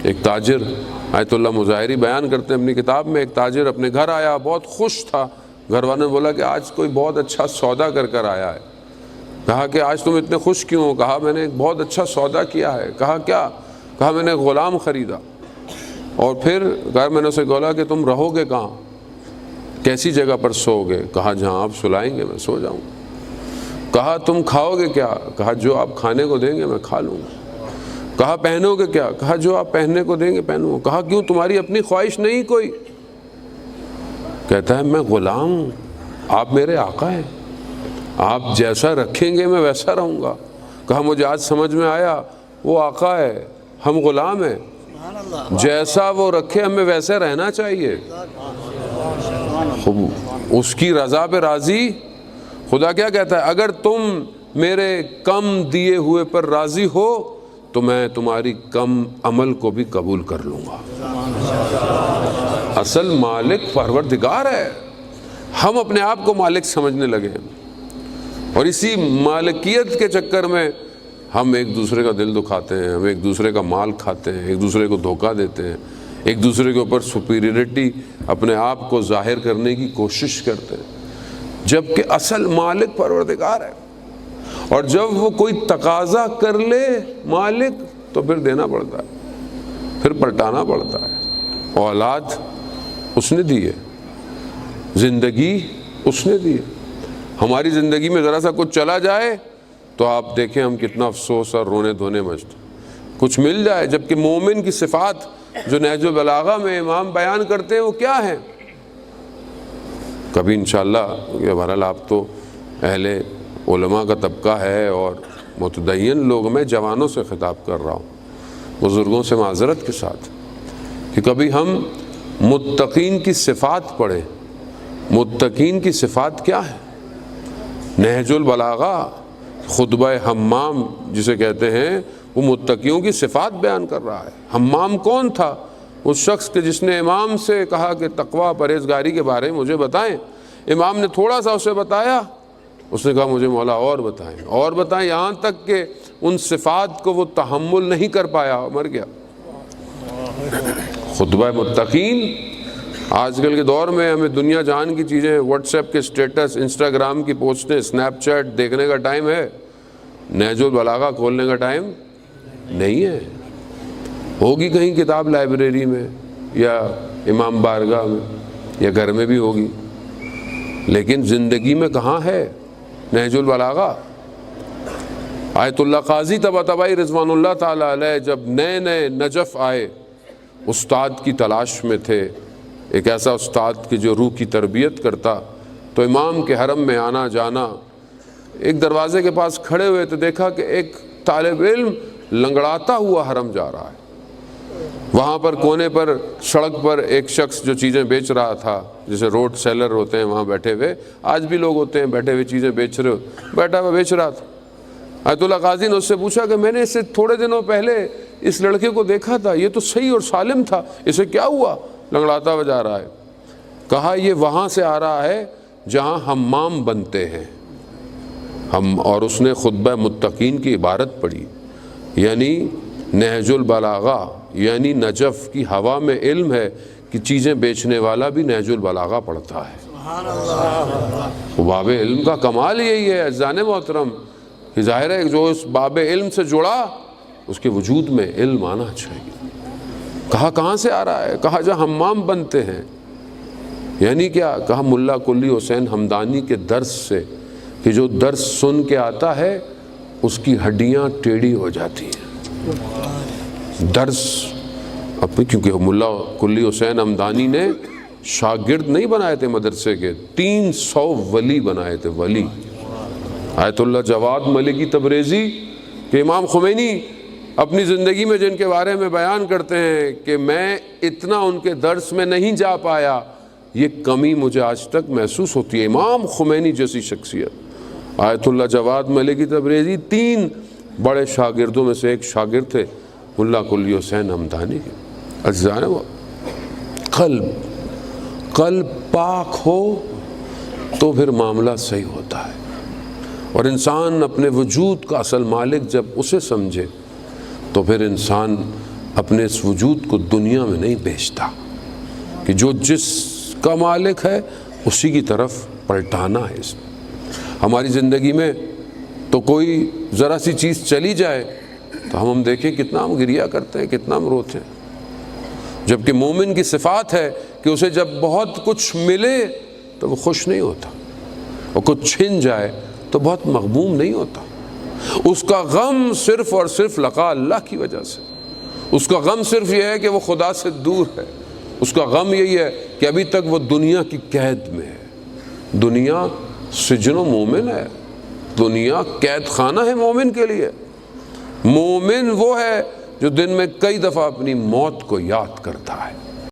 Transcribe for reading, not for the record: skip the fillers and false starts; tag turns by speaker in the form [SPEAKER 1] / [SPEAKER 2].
[SPEAKER 1] ایک تاجر آیت اللہ مظاہری بیان کرتے ہیں اپنی کتاب میں، ایک تاجر اپنے گھر آیا، بہت خوش تھا. گھر والوں نے بولا کہ آج کوئی بہت اچھا سودا کر آیا ہے. کہا کہ آج تم اتنے خوش کیوں ہو؟ کہا میں نے ایک بہت اچھا سودا کیا ہے. کہا کیا؟ کہا میں نے ایک غلام خریدا. اور پھر میں نے اسے بولا کہ تم رہو گے کہاں، کیسی جگہ پر سو گے؟ کہا جہاں آپ سلائیں گے میں سو جاؤں. کہا تم کھاؤ گے کیا؟ کہا جو آپ کھانے کو دیں گے میں کھا لوں گا. کہا پہنو گے کیا؟ کہا جو آپ پہننے کو دیں گے پہنوں گا. کہا کیوں، تمہاری اپنی خواہش نہیں کوئی؟ کہتا ہے میں غلام ہوں، آپ میرے آقا ہیں، آپ جیسا رکھیں گے میں ویسا رہوں گا. کہا مجھے آج سمجھ میں آیا، وہ آقا ہے ہم غلام ہیں، جیسا وہ رکھے ہمیں ویسے رہنا چاہیے. اس کی رضا پہ راضی. خدا کیا کہتا ہے؟ اگر تم میرے کم دیے ہوئے پر راضی ہو تو میں تمہاری کم عمل کو بھی قبول کر لوں گا. اصل مالک پروردگار ہے، ہم اپنے آپ کو مالک سمجھنے لگے ہیں، اور اسی مالکیت کے چکر میں ہم ایک دوسرے کا دل دکھاتے ہیں، ہم ایک دوسرے کا مال کھاتے ہیں، ایک دوسرے کو دھوکہ دیتے ہیں، ایک دوسرے کے اوپر سپیریورٹی اپنے آپ کو ظاہر کرنے کی کوشش کرتے ہیں، جبکہ اصل مالک پروردگار ہے. اور جب وہ کوئی تقاضا کر لے مالک تو پھر دینا پڑتا ہے، پھر پلٹانا پڑتا ہے. اولاد اس نے دی ہے، زندگی اس نے دی ہے. ہماری زندگی میں ذرا سا کچھ چلا جائے تو آپ دیکھیں ہم کتنا افسوس اور رونے دھونے مچتے. کچھ مل جائے، جبکہ مومن کی صفات جو نہج البلاغہ میں امام بیان کرتے ہیں وہ کیا ہیں؟ کبھی انشاءاللہ یہ بہرحال آپ تو اہل علماء کا طبقہ ہے اور متدین لوگ، میں جوانوں سے خطاب کر رہا ہوں، بزرگوں سے معذرت کے ساتھ، کہ کبھی ہم متقین کی صفات پڑھیں. متقین کی صفات کیا ہے؟ نہج البلاغہ خطبہ حمام جسے کہتے ہیں وہ متقیوں کی صفات بیان کر رہا ہے. حمام کون تھا؟ اس شخص کے جس نے امام سے کہا کہ تقویٰ پرہیزگاری کے بارے میں مجھے بتائیں. امام نے تھوڑا سا اسے بتایا، اس نے کہا مجھے مولا اور بتائیں، یہاں تک کہ ان صفات کو وہ تحمل نہیں کر پایا، مر گیا. خطبہ متقین. آج کل کے دور میں ہمیں دنیا جہان کی چیزیں، واٹس ایپ کے سٹیٹس، انسٹاگرام کی پوسٹیں، اسنیپ چیٹ دیکھنے کا ٹائم ہے، نہج البلاغہ کھولنے کا ٹائم نہیں ہے. ہوگی کہیں کتاب لائبریری میں یا امام بارگاہ میں یا گھر میں بھی ہوگی، لیکن زندگی میں کہاں ہے نہج البلاغہ؟ آیت اللہ قاضی طباطبائی رضوان اللہ تعالیٰ علیہ جب نئے نجف آئے، استاد کی تلاش میں تھے، ایک ایسا استاد کی جو روح کی تربیت کرتا، تو امام کے حرم میں آنا جانا. ایک دروازے کے پاس کھڑے ہوئے تو دیکھا کہ ایک طالب علم لنگڑاتا ہوا حرم جا رہا ہے. وہاں پر کونے پر سڑک پر ایک شخص جو چیزیں بیچ رہا تھا، جیسے روڈ سیلر ہوتے ہیں وہاں بیٹھے ہوئے، آج بھی لوگ ہوتے ہیں بیٹھے ہوئے چیزیں بیچ رہے ہو، بیٹھا ہوا بیچ رہا تھا. آیت اللہ قاضی نے اس سے پوچھا کہ میں نے اسے تھوڑے دنوں پہلے اس لڑکے کو دیکھا تھا، یہ تو صحیح اور سالم تھا، اسے کیا ہوا لنگڑاتا ہوا جا رہا ہے؟ کہا یہ وہاں سے آ رہا ہے جہاں حمام بنتے ہیں. اور اس نے خطبہ متقین کی عبارت پڑھی، یعنی نہج البلاغہ یعنی نجف کی ہوا میں علم ہے کہ چیزیں بیچنے والا بھی نہج البلاغہ پڑھتا ہے. باب علم کا کمال یہی ہے عزیزان محترم، کہ ظاہر ہے جو اس باب علم سے جڑا اس کے وجود میں علم آنا چاہیے. کہا کہاں سے آ رہا ہے؟ کہا جہاں حمام بنتے ہیں. یعنی کیا؟ کہا ملا کلی حسین ہمدانی کے درس سے، کہ جو درس سن کے آتا ہے اس کی ہڈیاں ٹیڑھی ہو جاتی ہیں. درس کیونکہ ملا کلی حسین ہمدانی نے شاگرد نہیں بنائے تھے مدرسے کے، 300 ولی بنائے تھے. ولی آیت اللہ جواد ملکی تبریزی کہ امام خمینی اپنی زندگی میں جن کے بارے میں بیان کرتے ہیں کہ میں اتنا ان کے درس میں نہیں جا پایا، یہ کمی مجھے آج تک محسوس ہوتی ہے. امام خمینی جیسی شخصیت، آیت اللہ جواد ملکی تبریزی 3 بڑے شاگردوں میں سے ایک شاگرد تھے ملا کلی حسین ہمدانی کے. عزیزان وہ قلب پاک ہو تو پھر معاملہ صحیح ہوتا ہے، اور انسان اپنے وجود کا اصل مالک جب اسے سمجھے تو پھر انسان اپنے اس وجود کو دنیا میں نہیں بیچتا کہ جو جس کا مالک ہے اسی کی طرف پلٹانا ہے۔ اس میں ہماری زندگی میں تو کوئی ذرا سی چیز چلی جائے تو ہم دیکھیں کتنا ہم گریہ کرتے ہیں، کتنا ہم روتے ہیں، جبکہ مومن کی صفات ہے کہ اسے جب بہت کچھ ملے تو وہ خوش نہیں ہوتا، اور کچھ چھن جائے تو بہت مغموم نہیں ہوتا۔ اس کا غم صرف اور صرف لقاء اللہ کی وجہ سے، اس کا غم صرف یہ ہے کہ وہ خدا سے دور ہے، اس کا غم یہی ہے کہ ابھی تک وہ دنیا کی قید میں ہے۔ دنیا سجن و مومن ہے، دنیا قید خانہ ہے مومن کے لیے۔ مومن وہ ہے جو دن میں کئی دفعہ اپنی موت کو یاد کرتا ہے۔